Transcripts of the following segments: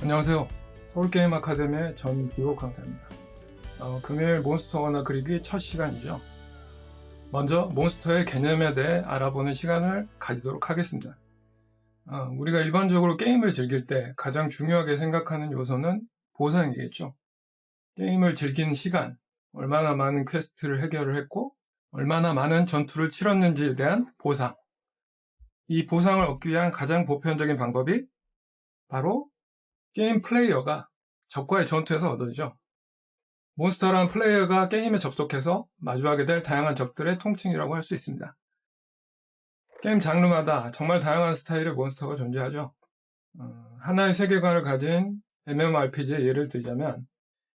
안녕하세요. 서울게임 아카데미의 전기호 강사입니다. 금일 몬스터 언어 그리기 첫 시간이죠. 먼저 몬스터의 개념에 대해 알아보는 시간을 가지도록 하겠습니다. 우리가 일반적으로 게임을 즐길 때 가장 중요하게 생각하는 요소는 보상이겠죠. 게임을 즐긴 시간, 얼마나 많은 퀘스트를 해결을 했고 얼마나 많은 전투를 치렀는지에 대한 보상. 이 보상을 얻기 위한 가장 보편적인 방법이 바로 게임 플레이어가 적과의 전투에서 얻어지죠. 몬스터란 플레이어가 게임에 접속해서 마주하게 될 다양한 적들의 통칭이라고 할 수 있습니다. 게임 장르마다 정말 다양한 스타일의 몬스터가 존재하죠. 하나의 세계관을 가진 MMORPG의 예를 들자면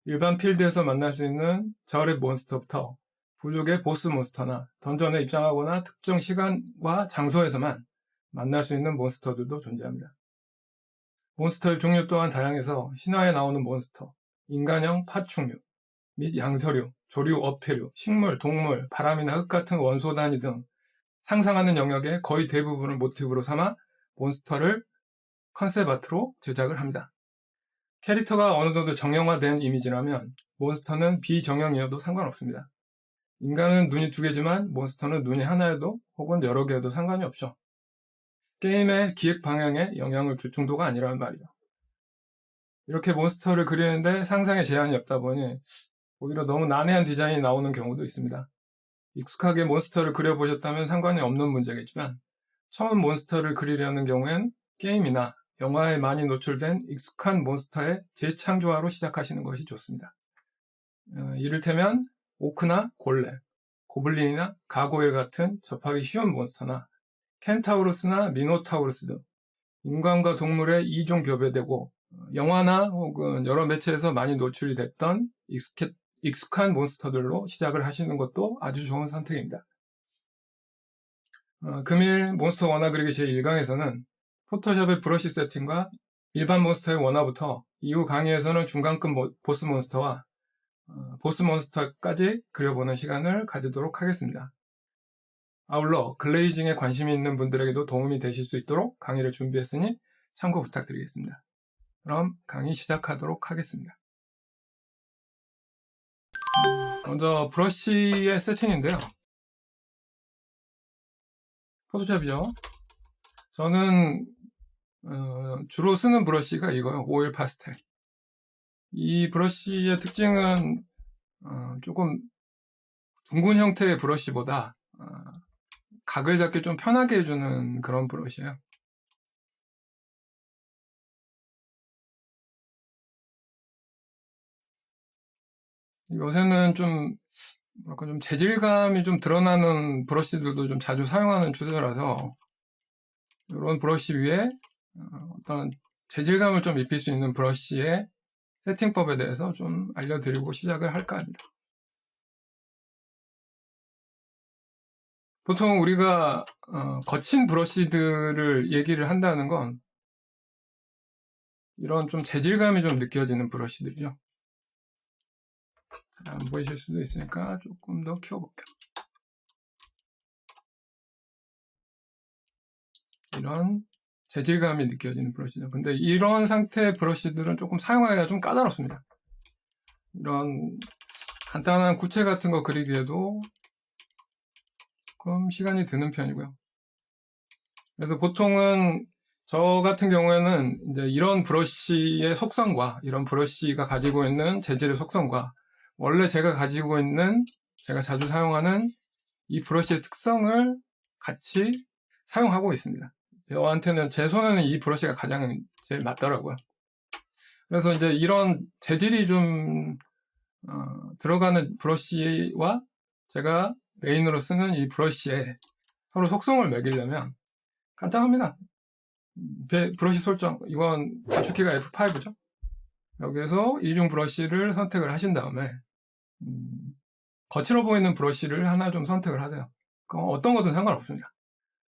일반 필드에서 만날 수 있는 저랩 몬스터부터 부족의 보스 몬스터나 던전에 입장하거나 특정 시간과 장소에서만 만날 수 있는 몬스터들도 존재합니다. 몬스터의 종류 또한 다양해서 신화에 나오는 몬스터, 인간형 파충류, 및 양서류, 조류, 어패류, 식물, 동물, 바람이나 흙 같은 원소 단위 등 상상하는 영역의 거의 대부분을 모티브로 삼아 몬스터를 컨셉 아트로 제작을 합니다. 캐릭터가 어느 정도 정형화된 이미지라면 몬스터는 비정형이어도 상관없습니다. 인간은 눈이 두 개지만 몬스터는 눈이 하나여도 혹은 여러 개여도 상관이 없죠. 게임의 기획 방향에 영향을 줄 정도가 아니라는 말이죠. 이렇게 몬스터를 그리는데 상상의 제한이 없다 보니 오히려 너무 난해한 디자인이 나오는 경우도 있습니다. 익숙하게 몬스터를 그려보셨다면 상관이 없는 문제겠지만 처음 몬스터를 그리려는 경우엔 게임이나 영화에 많이 노출된 익숙한 몬스터의 재창조화로 시작하시는 것이 좋습니다. 이를테면 오크나 골렘, 고블린이나 가고일 같은 접하기 쉬운 몬스터나 켄타우루스나 미노타우루스 등 인간과 동물의 이종 교배되고 영화나 혹은 여러 매체에서 많이 노출이 됐던 익숙한 몬스터들로 시작을 하시는 것도 아주 좋은 선택입니다. 금일 몬스터 원화 그리기 제1강에서는 포토샵의 브러쉬 세팅과 일반 몬스터의 원화부터 이후 강의에서는 중간급 보스 몬스터와 보스 몬스터까지 그려보는 시간을 가지도록 하겠습니다. 아울러 글레이징에 관심이 있는 분들에게도 도움이 되실 수 있도록 강의를 준비했으니 참고 부탁드리겠습니다. 그럼 강의 시작하도록 하겠습니다. 먼저 브러쉬의 세팅인데요. 포토샵이죠. 저는 주로 쓰는 브러쉬가 이거요. 오일 파스텔. 이 브러쉬의 특징은 조금 둥근 형태의 브러쉬보다 각을 잡기 좀 편하게 해주는 그런 브러쉬예요. 요새는 좀 재질감이 좀 드러나는 브러쉬들도 좀 자주 사용하는 추세라서 이런 브러쉬 위에 어떤 재질감을 좀 입힐 수 있는 브러쉬의 세팅법에 대해서 좀 알려드리고 시작을 할까 합니다. 보통 우리가 거친 브러쉬들을 얘기를 한다는 건 이런 좀 재질감이 좀 느껴지는 브러쉬들이죠. 잘 안 보이실 수도 있으니까 조금 더 키워볼게요. 이런 재질감이 느껴지는 브러쉬죠. 근데 이런 상태의 브러쉬들은 조금 사용하기가 좀 까다롭습니다. 이런 간단한 구체 같은 거 그리기에도 조금 시간이 드는 편이고요. 그래서 보통은 저 같은 경우에는 이제 이런 브러쉬의 속성과 이런 브러쉬가 가지고 있는 재질의 속성과 원래 제가 가지고 있는 제가 자주 사용하는 이 브러쉬의 특성을 같이 사용하고 있습니다. 저한테는 제 손에는 이 브러쉬가 가장 제일 맞더라고요. 그래서 이제 이런 재질이 좀 들어가는 브러쉬와 제가 메인으로 쓰는 이 브러쉬에 서로 속성을 매기려면 간단합니다. 브러쉬 설정, 이건 단축키가 F5죠. 여기에서 이중 브러쉬를 선택을 하신 다음에 거칠어 보이는 브러쉬를 하나 좀 선택을 하세요. 어떤 것든 상관없습니다.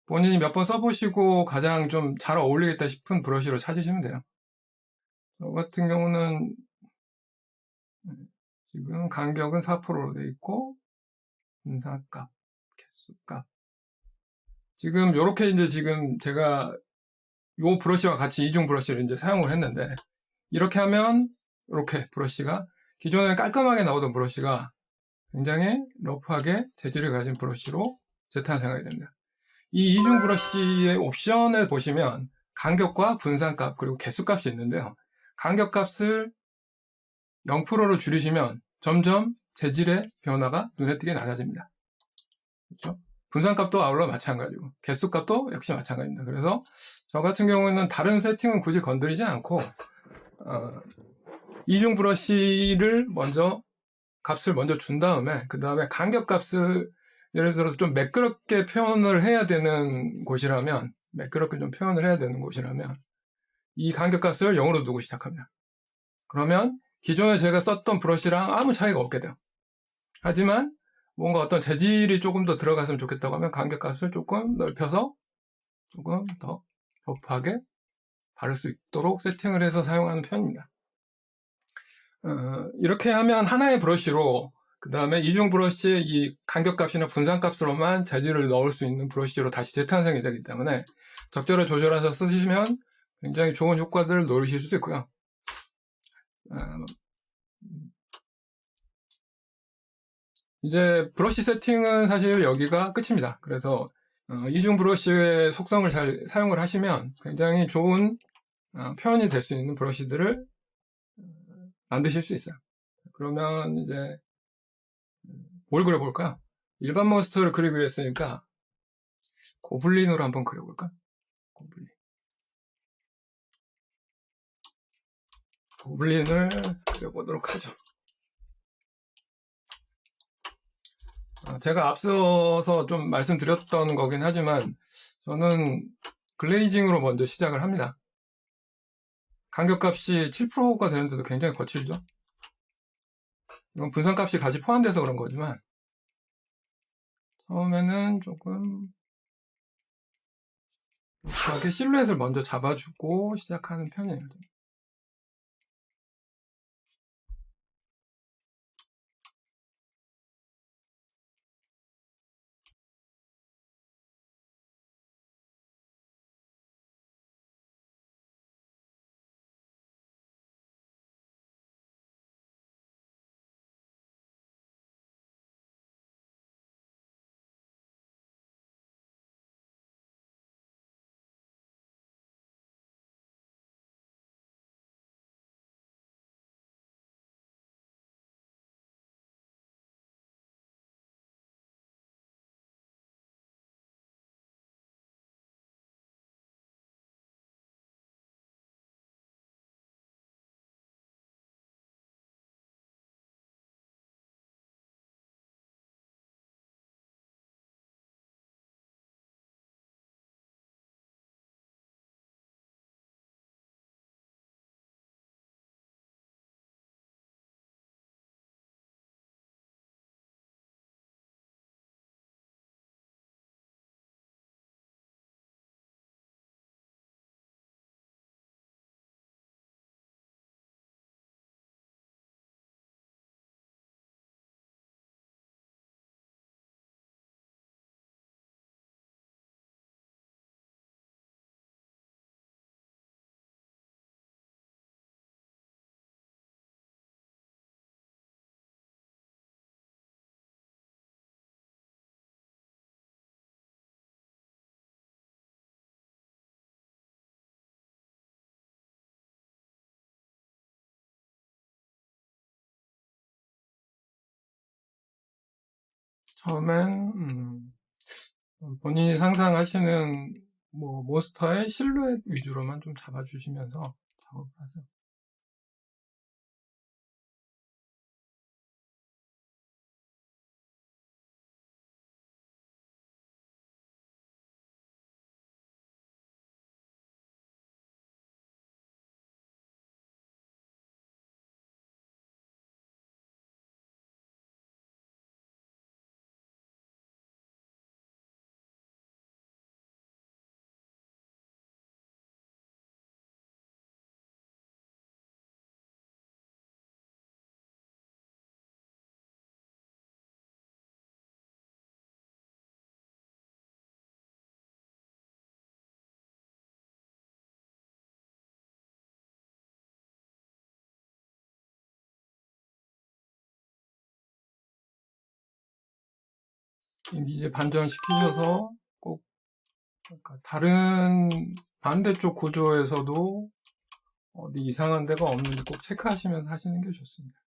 본인이 몇 번 써보시고 가장 좀 잘 어울리겠다 싶은 브러쉬로 찾으시면 돼요. 저 같은 경우는 지금 간격은 4%로 되어 있고 분사값, 개수값 지금 이렇게 이제 지금 제가 이 브러쉬와 같이 이중 브러쉬를 이제 사용을 했는데 이렇게 하면 이렇게 브러쉬가 기존에 깔끔하게 나오던 브러쉬가 굉장히 러프하게 재질을 가진 브러쉬로 재탄생하게 됩니다. 이 이중 브러쉬의 옵션에 보시면 간격과 분산값 그리고 개수값이 있는데요. 간격값을 0%로 줄이시면 점점 재질의 변화가 눈에 띄게 낮아집니다. 그렇죠? 분산값도 아울러 마찬가지고 개수값도 역시 마찬가지입니다. 그래서 저 같은 경우에는 다른 세팅은 굳이 건드리지 않고 이중 브러쉬를 값을 먼저 준 다음에 그 다음에 간격값을 예를 들어서 좀 매끄럽게 표현을 해야 되는 곳이라면 이 간격값을 0으로 두고 시작합니다. 그러면 기존에 제가 썼던 브러쉬랑 아무 차이가 없게 돼요. 하지만 뭔가 어떤 재질이 조금 더 들어갔으면 좋겠다고 하면 간격값을 조금 넓혀서 조금 더 러프하게 바를 수 있도록 세팅을 해서 사용하는 편입니다. 이렇게 하면 하나의 브러쉬로 그 다음에 이중 브러쉬의 이 간격값이나 분산값으로만 재질을 넣을 수 있는 브러쉬로 다시 재탄생이 되기 때문에 적절히 조절해서 쓰시면 굉장히 좋은 효과들을 노리실 수 있고요. 이제 브러쉬 세팅은 사실 여기가 끝입니다. 그래서 이중 브러쉬의 속성을 잘 사용을 하시면 굉장히 좋은 표현이 될 수 있는 브러쉬들을 만드실 수 있어요. 그러면 이제 뭘 그려볼까요? 일반 몬스터를 그리기로 했으니까 고블린으로 한번 그려볼까? 고블린을 그려보도록 하죠. 제가 앞서서 좀 말씀드렸던 거긴 하지만 저는 글레이징으로 먼저 시작을 합니다. 간격값이 7%가 되는데도 굉장히 거칠죠. 이건 분산값이 같이 포함돼서 그런 거지만 처음에는 조금 이렇게 실루엣을 먼저 잡아주고 시작하는 편이에요. 처음엔 본인이 상상하시는 몬스터의 실루엣 위주로만 좀 잡아주시면서 작업을 하세요. 이미지 반전시키셔서 꼭 다른 반대쪽 구조에서도 어디 이상한 데가 없는지 꼭 체크하시면서 하시는 게 좋습니다.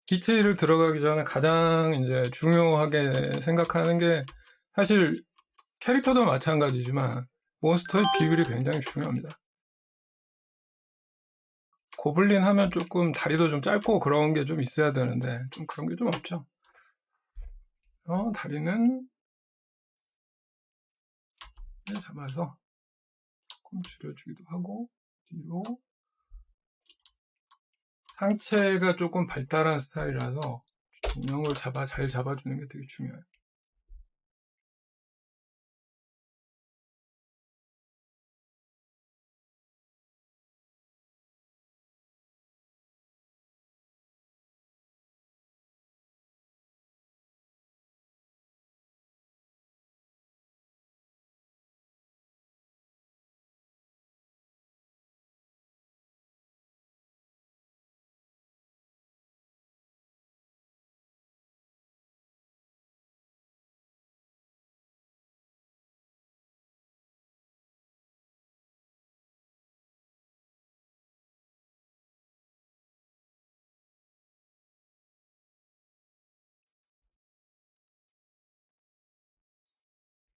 디테일을 들어가기 전에 가장 이제 중요하게 생각하는 게 사실 캐릭터도 마찬가지지만 몬스터의 비율이 굉장히 중요합니다. 고블린 하면 조금 다리도 좀 짧고 그런 게 좀 있어야 되는데 좀 그런 게 좀 없죠. 다리는 잡아서 조금 줄여주기도 하고 뒤로 상체가 조금 발달한 스타일이라서 균형을 잘 잡아주는 게 되게 중요해요.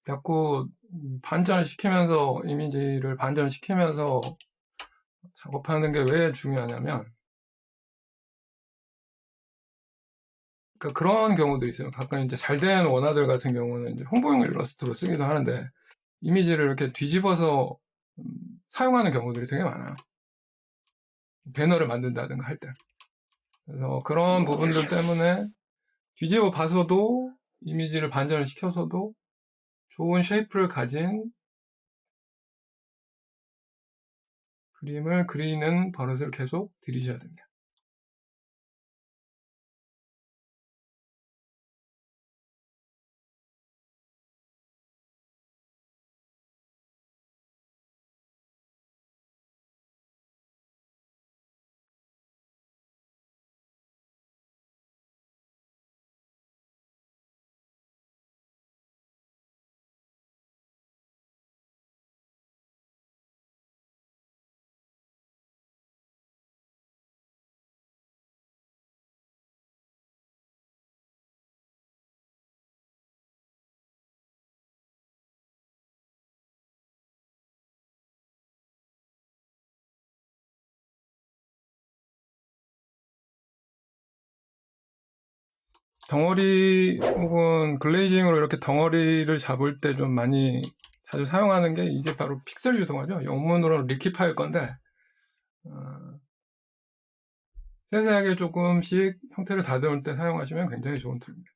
자꾸 반전시키면서 이미지를 반전시키면서 작업하는 게 왜 중요하냐면 그러니까 그런 경우도 있어요. 가끔 이제 잘된 원화들 같은 경우는 이제 홍보용 일러스트로 쓰기도 하는데 이미지를 이렇게 뒤집어서 사용하는 경우들이 되게 많아요. 배너를 만든다든가 할 때. 그래서 그런 부분들 때문에 뒤집어 봐서도 이미지를 반전을 시켜서도 좋은 쉐이프를 가진 그림을 그리는 버릇을 계속 들이셔야 됩니다. 덩어리 혹은 글레이징으로 이렇게 덩어리를 잡을 때 좀 많이 자주 사용하는 게 이게 바로 픽셀 유동화죠. 영문으로는 리키파일 건데 세세하게 조금씩 형태를 다듬을 때 사용하시면 굉장히 좋은 툴입니다.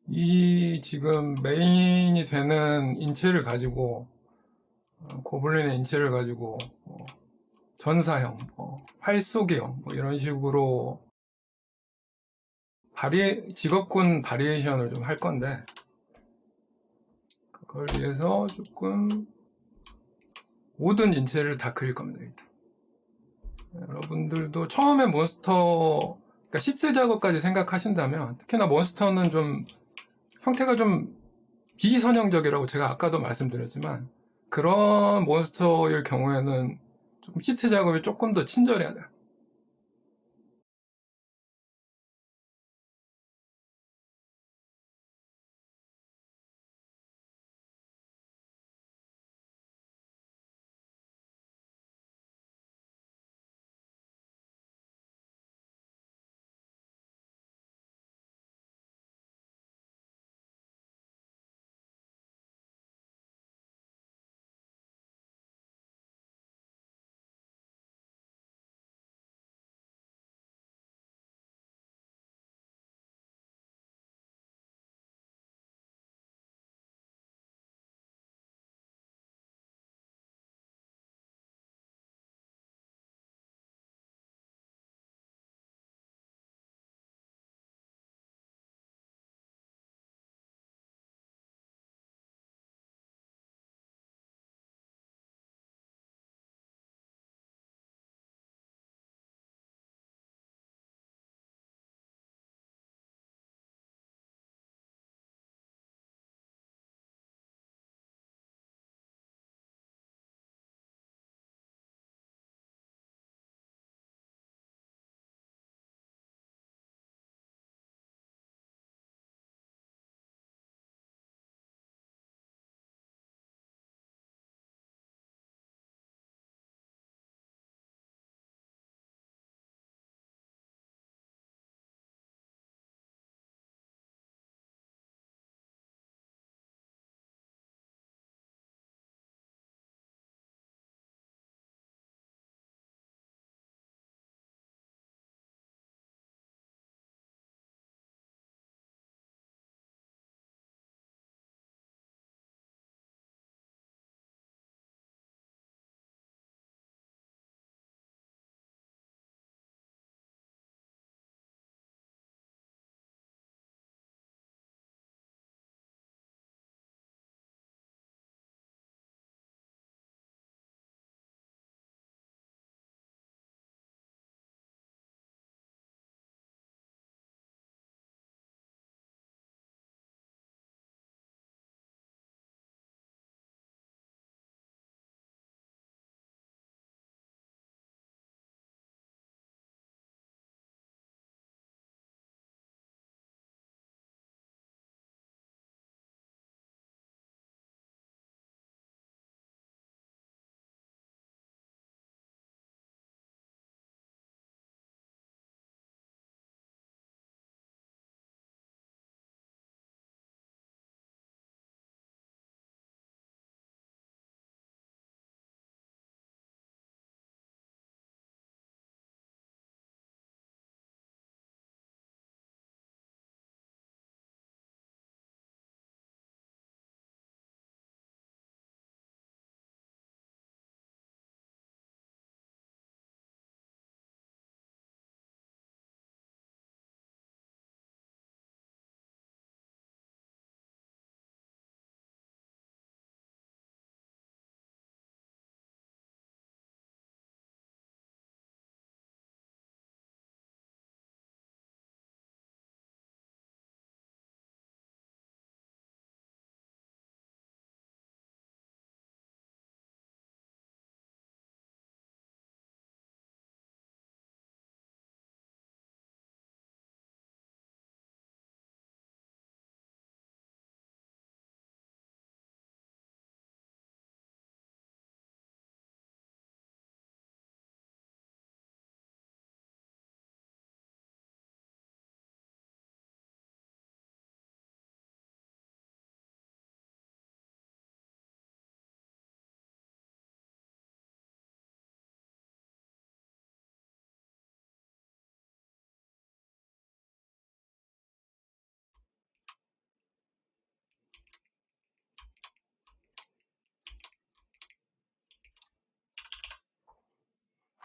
이 지금 메인이 되는 인체를 가지고 고블린의 인체를 가지고 전사형, 활쏘기형 이런 식으로 직업군 바리에이션을 좀 할 건데, 그걸 위해서 조금 모든 인체를 다 그릴 겁니다. 일단. 여러분들도 처음에 몬스터, 그러니까 시트 작업까지 생각하신다면, 특히나 몬스터는 좀 형태가 좀 비선형적이라고 제가 아까도 말씀드렸지만, 그런 몬스터일 경우에는 좀 시트 작업이 조금 더 친절해야 돼요.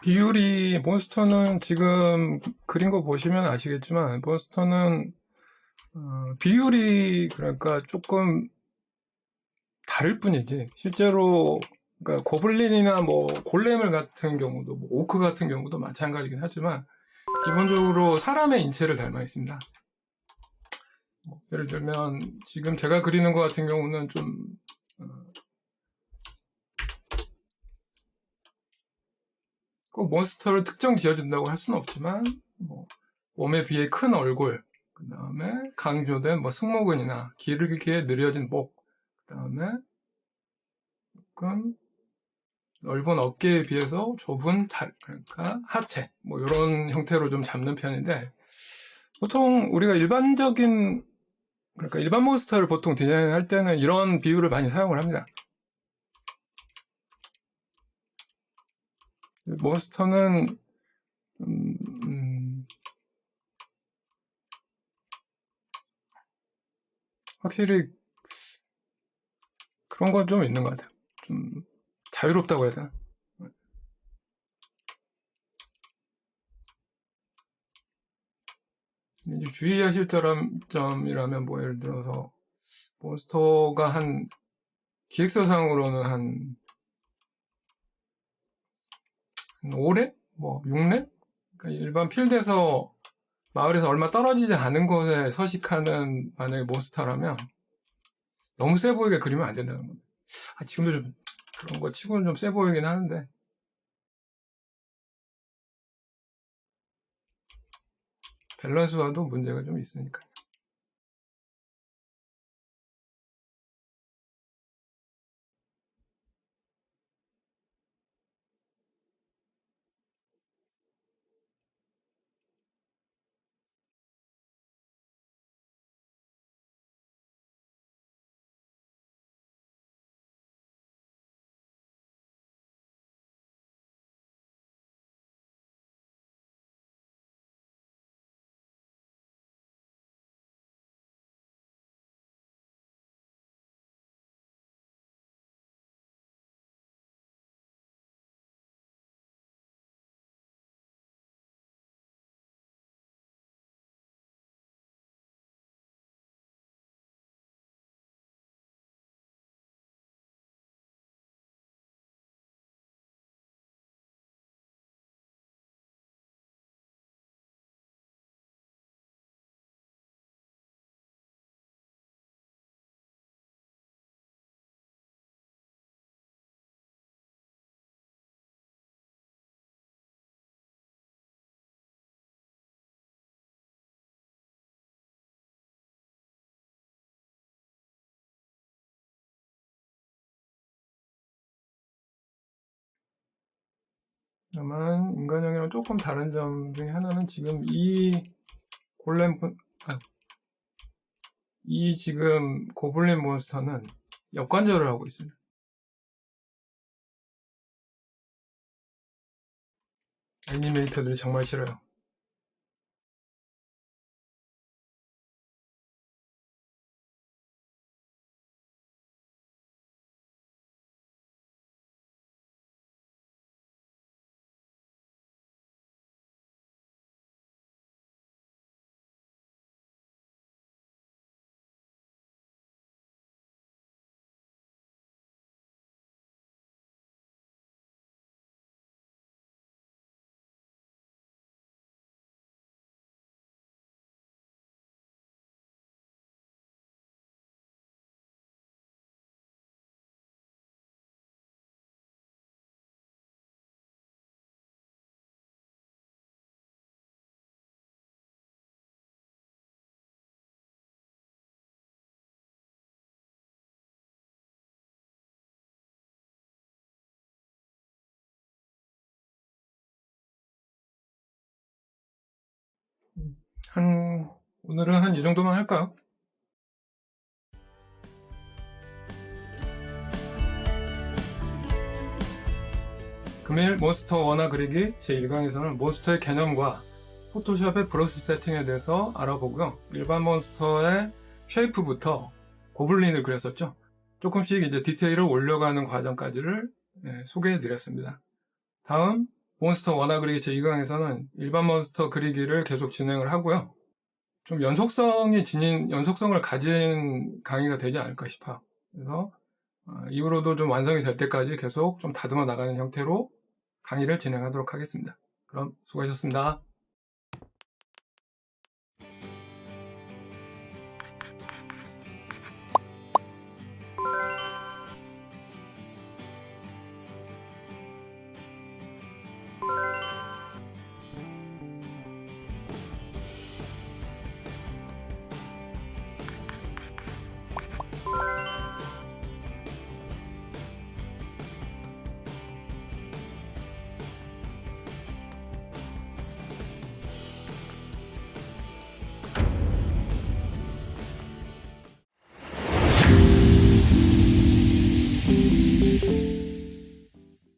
비율이 몬스터는 지금 그린 거 보시면 아시겠지만 몬스터는 비율이 그러니까 조금 다를 뿐이지 실제로 그러니까 고블린이나 뭐 골렘을 같은 경우도 뭐 오크 같은 경우도 마찬가지긴 하지만 기본적으로 사람의 인체를 닮아 있습니다. 뭐 예를 들면 지금 제가 그리는 것 같은 경우는 좀 꼭 몬스터를 특정 지어준다고 할 수는 없지만 뭐 몸에 비해 큰 얼굴, 그 다음에 강조된 뭐 승모근이나 길게 느려진 목, 그 다음에 조금 넓은 어깨에 비해서 좁은 다리, 그러니까 하체, 뭐 이런 형태로 좀 잡는 편인데 보통 우리가 일반적인 그러니까 일반 몬스터를 보통 디자인할 때는 이런 비율을 많이 사용을 합니다. 몬스터는 확실히 그런 건 좀 있는 것 같아요. 좀 자유롭다고 해야 되나? 이제 주의하실 점이라면 뭐 예를 들어서 몬스터가 한 기획서상으로는 한 5렙? 뭐 6렙? 그러니까 일반 필드에서 마을에서 얼마 떨어지지 않은 곳에 서식하는 만약에 몬스터라면 너무 세 보이게 그리면 안 된다는 겁니다. 지금도 좀 그런 거 치고는 좀 세 보이긴 하는데 밸런스와도 문제가 좀 있으니까. 다만 인간형이랑 조금 다른 점 중에 하나는 지금 이 골렘 이 지금 고블린 몬스터는 역관절을 하고 있습니다. 애니메이터들이 정말 싫어요. 오늘은 한 이 정도만 할까요? 금일 몬스터 원화 그리기 제1강에서는 몬스터의 개념과 포토샵의 브러쉬 세팅에 대해서 알아보고요. 일반 몬스터의 쉐이프부터 고블린을 그렸었죠. 조금씩 이제 디테일을 올려가는 과정까지를 소개해 드렸습니다. 다음 몬스터 원화 그리기 제2강에서는 일반 몬스터 그리기를 계속 진행을 하고요. 좀 연속성을 가진 강의가 되지 않을까 싶어요. 그래서 이후로도 좀 완성이 될 때까지 계속 좀 다듬어 나가는 형태로 강의를 진행하도록 하겠습니다. 그럼 수고하셨습니다.